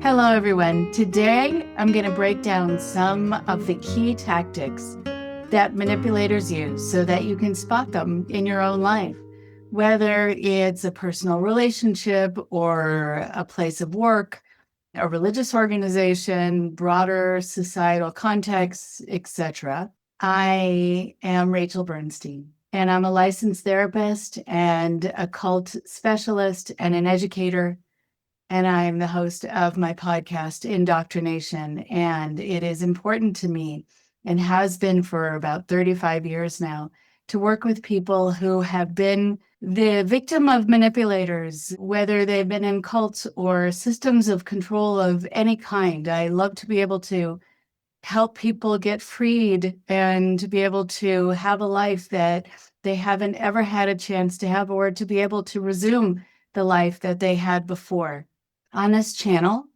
Hello, everyone. Today, I'm going to break down some of the key tactics that manipulators use so that you can spot them in your own life, whether it's a personal relationship or a place of work, a religious organization, broader societal context, etc. I am Rachel Bernstein, and I'm a licensed therapist and a cult specialist and an educator. And I'm the host of my podcast, Indoctrination. And it is important to me, and has been for about 35 years now, to work with people who have been the victim of manipulators, whether they've been in cults or systems of control of any kind. I love to be able to help people get freed and to be able to have a life that they haven't ever had a chance to have, or to be able to resume the life that they had before. On this channel,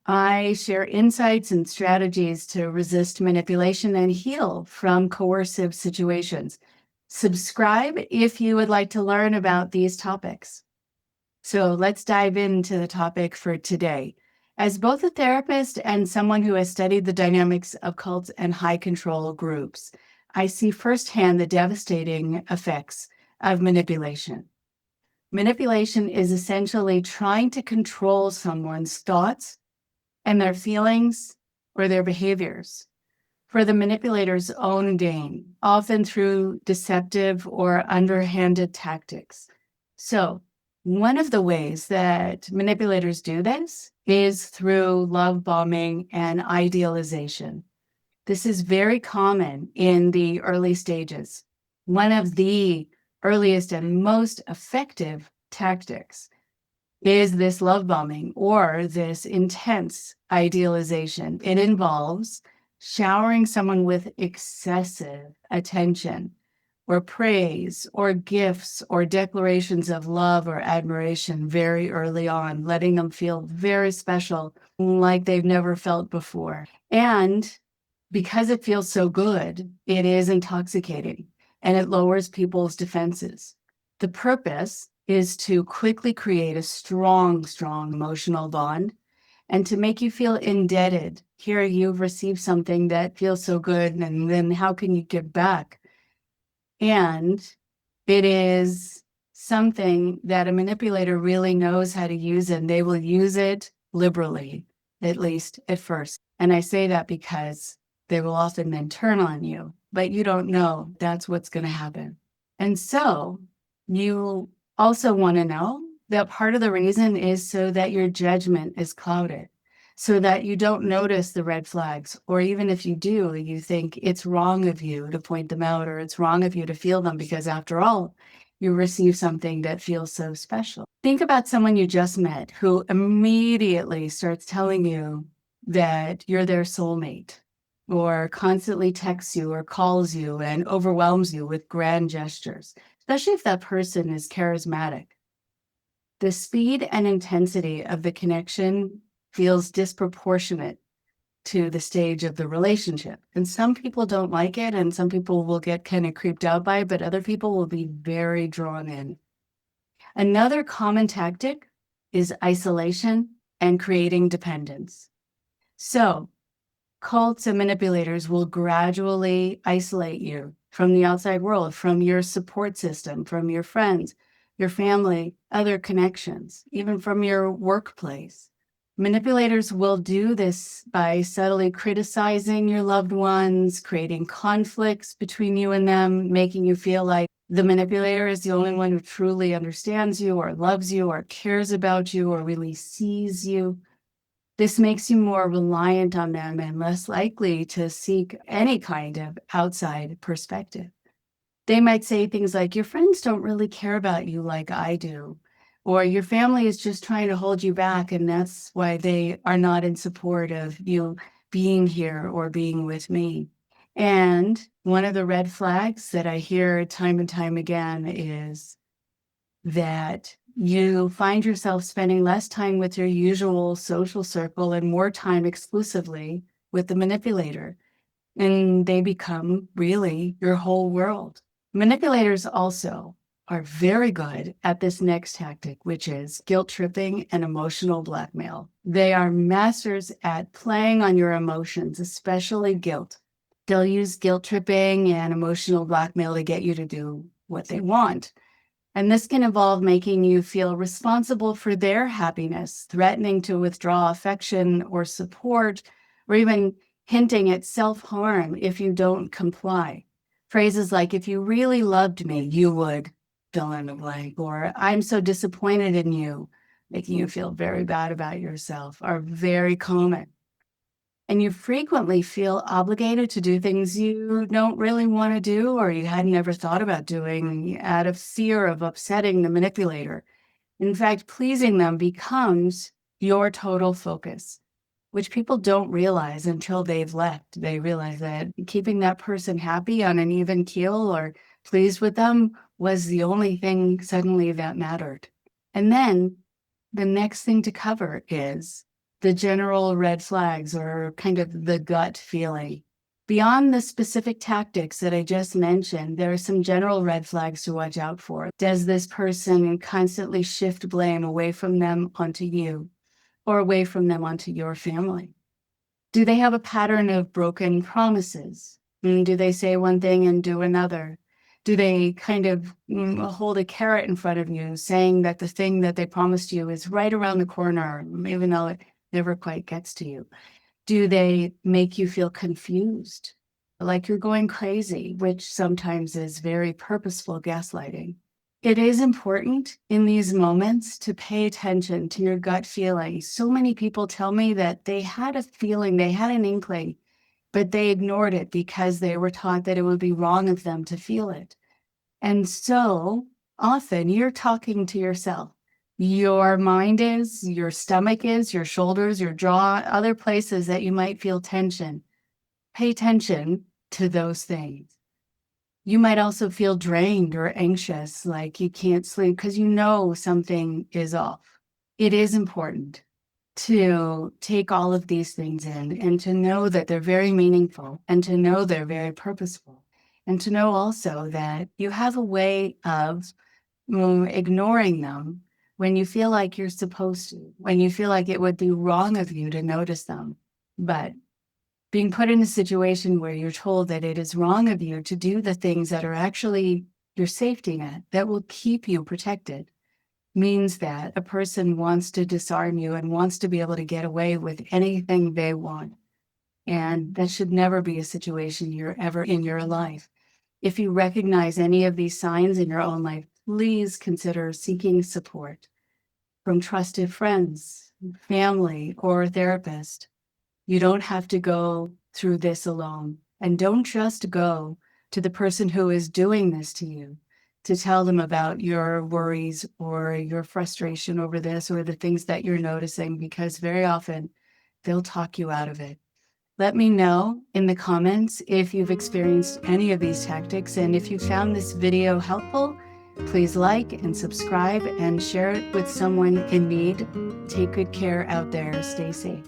I share insights and strategies to resist manipulation and heal from coercive situations. Subscribe if you would like to learn about these topics. So let's dive into the topic for today. As both a therapist and someone who has studied the dynamics of cults and high control groups, I see firsthand the devastating effects of manipulation. Manipulation is essentially trying to control someone's thoughts and their feelings or their behaviors for the manipulator's own gain, often through deceptive or underhanded tactics. So, one of the ways that manipulators do this is through love bombing and idealization. This is very common in the early stages. One of the earliest and most effective tactics is this love bombing or this intense idealization. It involves showering someone with excessive attention or praise or gifts or declarations of love or admiration very early on, letting them feel very special, like they've never felt before. And because it feels so good, it is intoxicating and it lowers people's defenses. The purpose is to quickly create a strong emotional bond and to make you feel indebted. Here you've received something that feels so good, and then how can you give back? And it is something that a manipulator really knows how to use, and they will use it liberally, at least at first. And I say that because they will often then turn on you, but you don't know that's what's going to happen. And so you also want to know that part of the reason is so that your judgment is clouded, so that you don't notice the red flags, or even if you do, you think it's wrong of you to point them out, or it's wrong of you to feel them, because after all, you receive something that feels so special. Think about someone you just met who immediately starts telling you that you're their soulmate, or constantly texts you or calls you and overwhelms you with grand gestures, especially if that person is charismatic. The speed and intensity of the connection feels disproportionate to the stage of the relationship. And some people don't like it, and some people will get kind of creeped out by it, but other people will be very drawn in. Another common tactic is isolation and creating dependence. So, cults and manipulators will gradually isolate you from the outside world, from your support system, from your friends, your family, other connections, even from your workplace. Manipulators will do this by subtly criticizing your loved ones, creating conflicts between you and them, making you feel like the manipulator is the only one who truly understands you or loves you or cares about you or really sees you. This makes you more reliant on them and less likely to seek any kind of outside perspective. They might say things like, your friends don't really care about you like I do, or your family is just trying to hold you back, and that's why they are not in support of you being here or being with me. And one of the red flags that I hear time and time again is that you find yourself spending less time with your usual social circle and more time exclusively with the manipulator. And they become really your whole world. Manipulators also are very good at this next tactic, which is guilt tripping and emotional blackmail. They are masters at playing on your emotions, especially guilt. They'll use guilt tripping and emotional blackmail to get you to do what they want. And this can involve making you feel responsible for their happiness, threatening to withdraw affection or support, or even hinting at self-harm if you don't comply. Phrases like, if you really loved me, you would fill in the blank, or I'm so disappointed in you, making you feel very bad about yourself, are very common. And you frequently feel obligated to do things you don't really want to do or you had never thought about doing out of fear of upsetting the manipulator. In fact, pleasing them becomes your total focus, which people don't realize until they've left. They realize that keeping that person happy on an even keel or pleased with them was the only thing suddenly that mattered. And then the next thing to cover is the general red flags, or kind of the gut feeling. Beyond the specific tactics that I just mentioned, there are some general red flags to watch out for. Does this person constantly shift blame away from them onto you, or away from them onto your family? Do they have a pattern of broken promises? Do they say one thing and do another? Do they kind of hold a carrot in front of you, saying that the thing that they promised you is right around the corner, even though it never quite gets to you? Do they make you feel confused, like you're going crazy, which sometimes is very purposeful gaslighting? It is important in these moments to pay attention to your gut feeling. So many people tell me that they had a feeling, they had an inkling, but they ignored it because they were taught that it would be wrong of them to feel it. And so often you're talking to yourself. Your mind is, your stomach is, your shoulders, your jaw, other places that you might feel tension. Pay attention to those things. You might also feel drained or anxious, like you can't sleep because you know something is off. It is important to take all of these things in and to know that they're very meaningful and to know they're very purposeful. And to know also that you have a way of ignoring them when you feel like you're supposed to, when you feel like it would be wrong of you to notice them. But being put in a situation where you're told that it is wrong of you to do the things that are actually your safety net, that will keep you protected, means that a person wants to disarm you and wants to be able to get away with anything they want. And that should never be a situation you're ever in your life. If you recognize any of these signs in your own life, please consider seeking support from trusted friends, family, or a therapist. You don't have to go through this alone. And don't just go to the person who is doing this to you to tell them about your worries or your frustration over this or the things that you're noticing, because very often they'll talk you out of it. Let me know in the comments if you've experienced any of these tactics, and if you found this video helpful, please like and subscribe and share it with someone in need. Take good care out there. Stay safe.